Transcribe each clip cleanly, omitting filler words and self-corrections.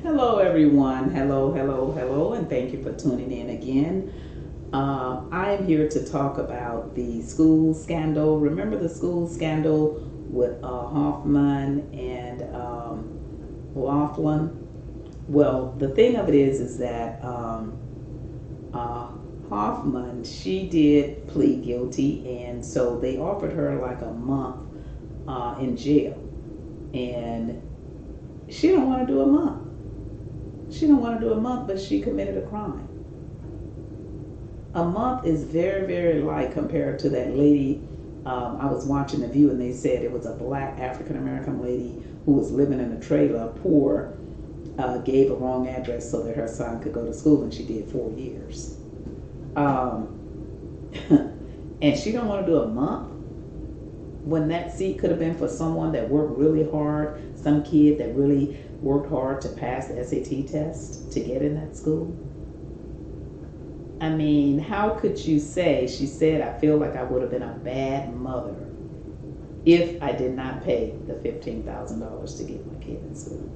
Hello, everyone. Hello, hello, hello, and thank you for tuning in again. I am here to talk about the school scandal. Remember the school scandal with Hoffman and Laughlin? Well, the thing of it is that uh, Hoffman, she did plead guilty, and so they offered her like a month in jail, and she don't want to do a month. She don't want to do a month, but she committed a crime. A month is very, very light compared to that lady. I was watching The View, and they said it was a black African American lady who was living in a trailer, poor, gave a wrong address so that her son could go to school, and she did 4 years. Um, and she don't want to do a month when that seat could have been for someone that worked really hard, some kid that really worked hard to pass the SAT test to get in that school. I mean, how could you say, she said, I feel like I would have been a bad mother if I did not pay the $15,000 to get my kid in school.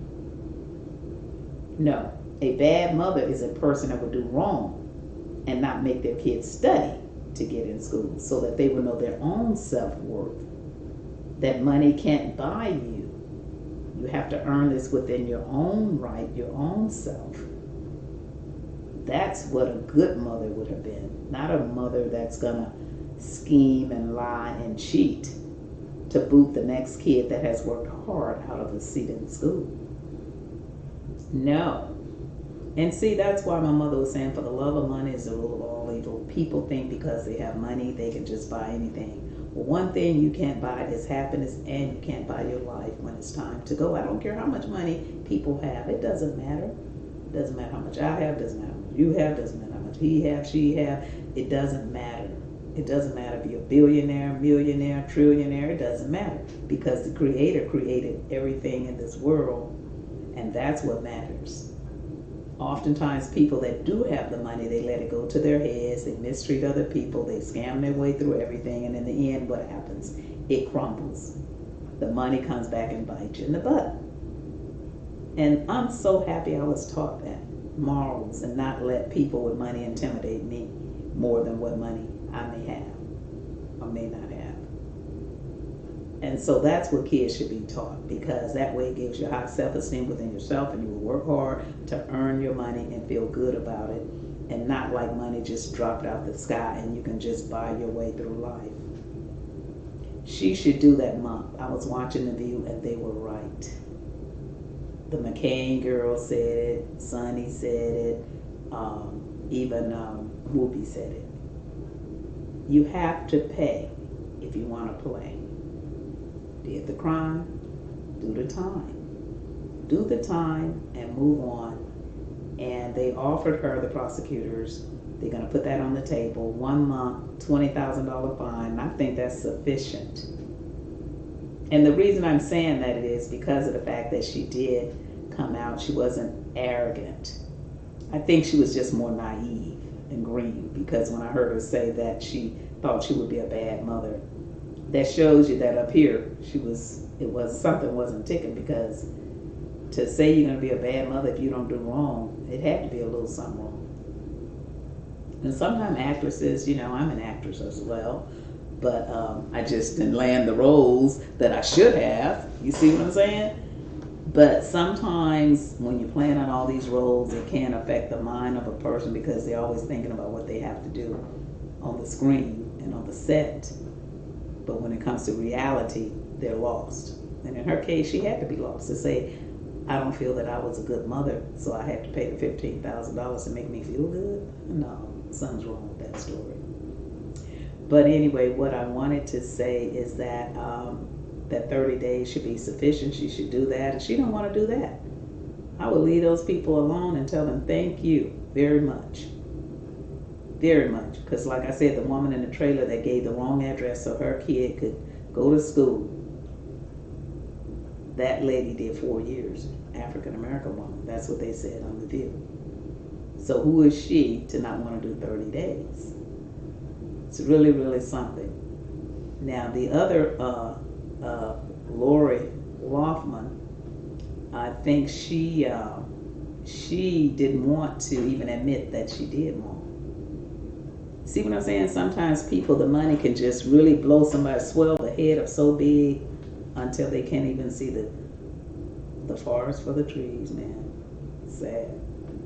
No, a bad mother is a person that would do wrong and not make their kids study to get in school so that they will know their own self-worth, that money can't buy you. You have to earn this within your own right, your own self. That's what a good mother would have been, not a mother that's gonna scheme and lie and cheat to boot the next kid that has worked hard out of a seat in school. No. And see, that's why my mother was saying, for the love of money is the rule of all evil. People think because they have money, they can just buy anything. Well, one thing you can't buy is happiness, and you can't buy your life when it's time to go. I don't care how much money people have. It doesn't matter. It doesn't matter how much I have. It doesn't matter how much you have. It doesn't matter how much he have, she have. It doesn't matter. It doesn't matter if you're a billionaire, millionaire, trillionaire. It doesn't matter, because the Creator created everything in this world, and that's what matters. Oftentimes people that do have the money, they let it go to their heads, they mistreat other people, they scam their way through everything, and in the end, what happens? It crumbles. The money comes back and bites you in the butt. And I'm so happy I was taught that morals, and not let people with money intimidate me more than what money I may have or may not have. And so that's what kids should be taught, because that way it gives you high self-esteem within yourself, and you will work hard to earn your money and feel good about it, and not like money just dropped out the sky and you can just buy your way through life. She should do that month. I was watching The View, and they were right. The McCain girl said it, Sonny said it, even Whoopi said it. You have to pay if you want to play. Did the crime, do the time. Do the time and move on. And they offered her, the prosecutors, they're going to put that on the table, 1 month, $20,000 fine. And I think that's sufficient. And the reason I'm saying that it is because of the fact that she did come out. She wasn't arrogant. I think she was just more naive and green, because when I heard her say that she thought she would be a bad mother, that shows you that up here something wasn't ticking, because to say you're going to be a bad mother if you don't do wrong, it had to be a little something wrong. And sometimes actresses, I'm an actress as well, but I just didn't land the roles that I should have. You see what I'm saying? But sometimes when you're playing on all these roles, it can affect the mind of a person, because they're always thinking about what they have to do on the screen and on the set. But when it comes to reality, they're lost. And in her case, she had to be lost to say, I don't feel that I was a good mother, so I had to pay the $15,000 to make me feel good. No, something's wrong with that story. But anyway, what I wanted to say is that that 30 days should be sufficient. She should do that. And she don't want to do that, I would leave those people alone and tell them thank you very much. Very much. Because like I said, the woman in the trailer that gave the wrong address so her kid could go to school, that lady did 4 years. African American woman. That's what they said on The View. So who is she to not want to do 30 days? It's really, really something. Now the other Lori Loughlin, I think she she didn't want to even admit that she did wrong. See what I'm saying? Sometimes people, the money can just really blow somebody, swell the head up so big until they can't even see the forest for the trees, man. Sad.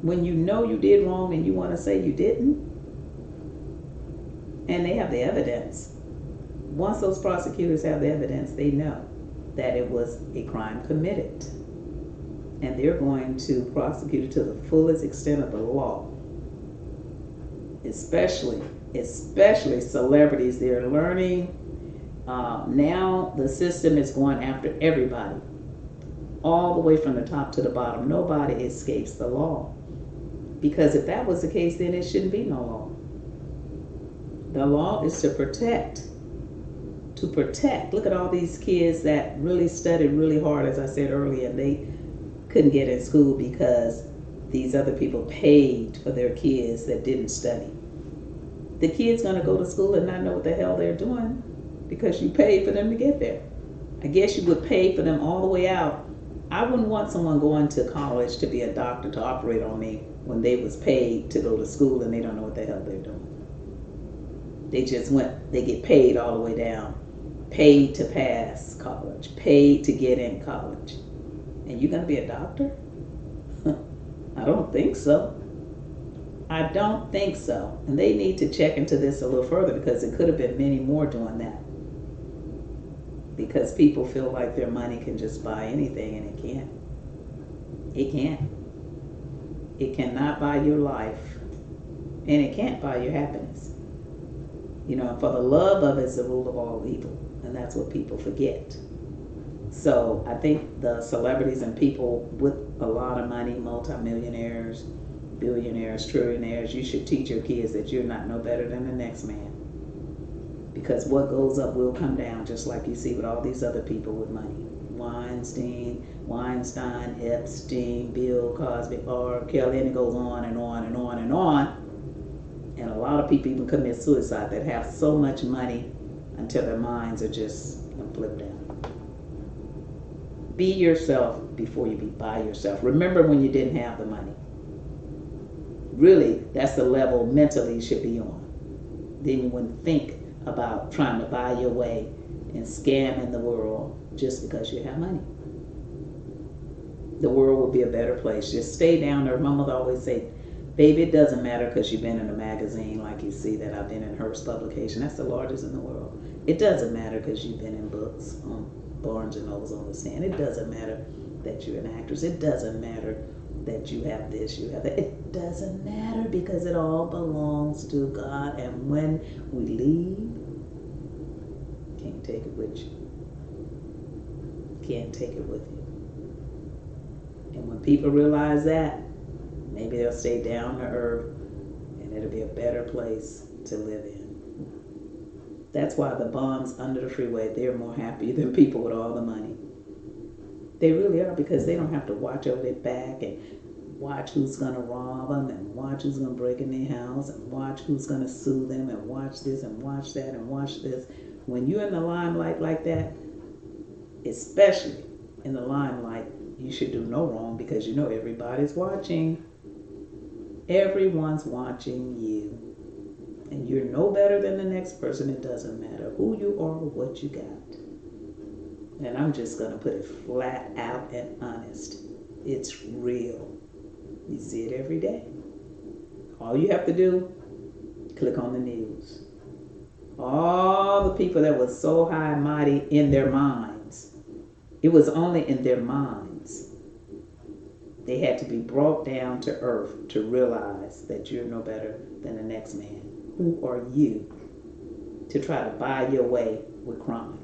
When you know you did wrong and you want to say you didn't, and they have the evidence. Once those prosecutors have the evidence, they know that it was a crime committed. And they're going to prosecute it to the fullest extent of the law. Especially celebrities. They're learning. Now the system is going after everybody. All the way from the top to the bottom. Nobody escapes the law. Because if that was the case, then it shouldn't be no law. The law is to protect. To protect. Look at all these kids that really studied really hard, as I said earlier, and they couldn't get in school because these other people paid for their kids that didn't study. The kid's going to go to school and not know what the hell they're doing because you paid for them to get there. I guess you would pay for them all the way out. I wouldn't want someone going to college to be a doctor to operate on me when they was paid to go to school and they don't know what the hell they're doing. They get paid all the way down. Paid to pass college. Paid to get in college. And you're going to be a doctor? I don't think so. I don't think so. And they need to check into this a little further because it could have been many more doing that. Because people feel like their money can just buy anything, and it can't. It can't. It cannot buy your life, and it can't buy your happiness. You know, for the love of it is the rule of all evil, and that's what people forget. So I think the celebrities and people with a lot of money, multimillionaires, billionaires, trillionaires, you should teach your kids that you're not no better than the next man. Because what goes up will come down, just like you see with all these other people with money. Weinstein, Epstein, Bill Cosby, R. Kelly, and it goes on and on and on and on. And a lot of people even commit suicide that have so much money until their minds are just flipped down. Be yourself before you be by yourself. Remember when you didn't have the money. Really, that's the level mentally you should be on. Then you wouldn't think about trying to buy your way and scamming the world just because you have money. The world will be a better place. Just stay down there. My mother always say, baby, it doesn't matter because you've been in a magazine like you see that I've been in Hearst publication. That's the largest in the world. It doesn't matter because you've been in books on Barnes and Nobles on the stand. It doesn't matter that you're an actress. It doesn't matter that you have this, you have that. It doesn't matter because it all belongs to God. And when we leave, can't take it with you. Can't take it with you. And when people realize that, maybe they'll stay down to earth and it'll be a better place to live in. That's why the bums under the freeway, they're more happy than people with all the money. They really are, because they don't have to watch over their back and watch who's going to rob them and watch who's going to break in their house and watch who's going to sue them and watch this and watch that and watch this. When you're in the limelight like that, especially in the limelight, you should do no wrong because you know everybody's watching. Everyone's watching you. And you're no better than the next person. It doesn't matter who you are or what you got. And I'm just going to put it flat out and honest. It's real. You see it every day. All you have to do, click on the news. All the people that were so high and mighty in their minds, it was only in their minds. They had to be brought down to earth to realize that you're no better than the next man. Who are you to try to buy your way with crime?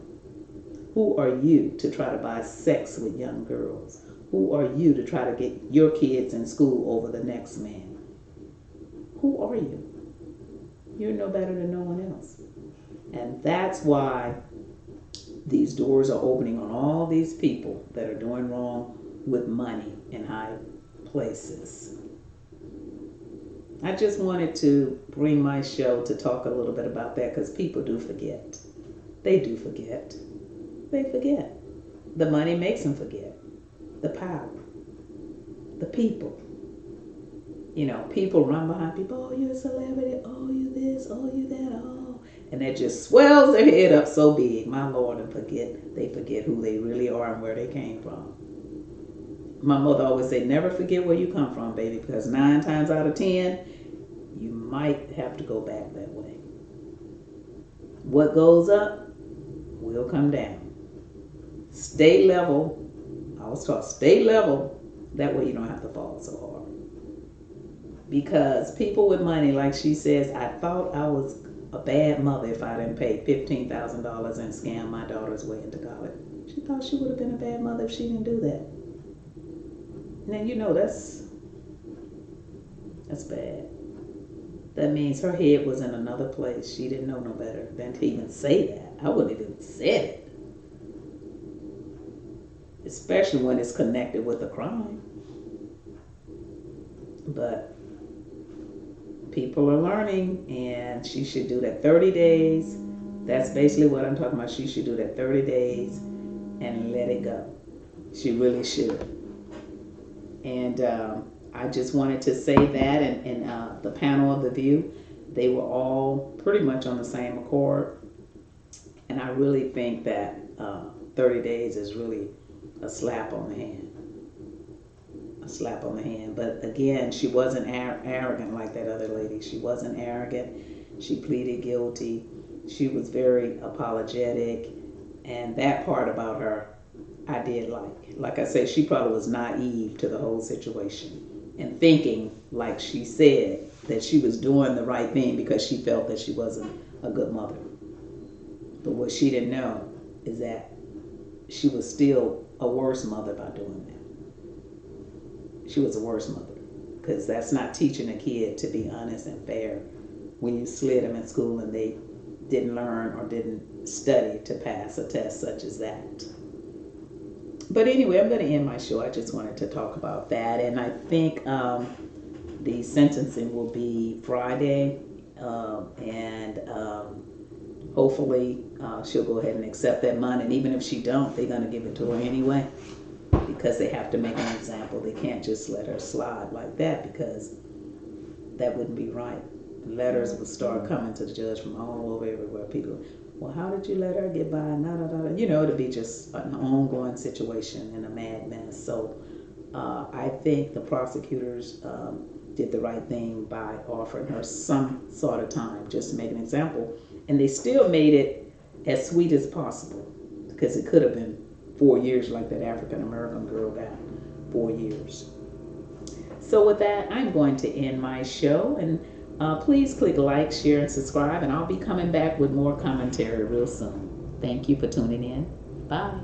Who are you to try to buy sex with young girls? Who are you to try to get your kids in school over the next man? Who are you? You're no better than no one else. And that's why these doors are opening on all these people that are doing wrong with money in high places. I just wanted to bring my show to talk a little bit about that because people do forget. They do forget. They forget. The money makes them forget. The power. The people. people run behind people. Oh, you're a celebrity. Oh, you this. Oh, you that. Oh, and that just swells their head up so big, my Lord, and they forget who they really are and where they came from. My mother always said, never forget where you come from, baby, because 9 times out of 10, you might have to go back that way. What goes up will come down. Stay level. I was taught stay level. That way you don't have to fall so hard. Because people with money, like she says, I thought I was a bad mother if I didn't pay $15,000 and scam my daughter's way into college. She thought she would have been a bad mother if she didn't do that. And that's bad. That means her head was in another place. She didn't know no better than to even say that. I wouldn't even said it. Especially when it's connected with a crime. But people are learning, and she should do that 30 days. That's basically what I'm talking about. She should do that 30 days and let it go. She really should. And I just wanted to say that, and the panel of the View, they were all pretty much on the same accord. And I really think that 30 days is really a slap on the hand. A slap on the hand. But again, she wasn't arrogant like that other lady. She wasn't arrogant. She pleaded guilty. She was very apologetic. And that part about her, I did like. Like I said, she probably was naive to the whole situation and thinking, like she said, that she was doing the right thing because she felt that she wasn't a good mother. But what she didn't know is that she was still a worse mother by doing that. She was a worse mother because that's not teaching a kid to be honest and fair when you slid them in school and they didn't learn or didn't study to pass a test such as that. But anyway, I'm going to end my show. I just wanted to talk about that. And I think the sentencing will be Friday. And hopefully she'll go ahead and accept that money. And even if she don't, they're going to give it to her anyway. Because they have to make an example. They can't just let her slide like that because that wouldn't be right. Letters will start coming to the judge from all over everywhere. People, well, how did you let her get by? It'll be just an ongoing situation and a mad mess. So I think the prosecutors did the right thing by offering her some sort of time just to make an example. And they still made it as sweet as possible because it could have been 4 years like that African American girl got 4 years. So with that, I'm going to end my show. And please click like, share, and subscribe. And I'll be coming back with more commentary real soon. Thank you for tuning in. Bye.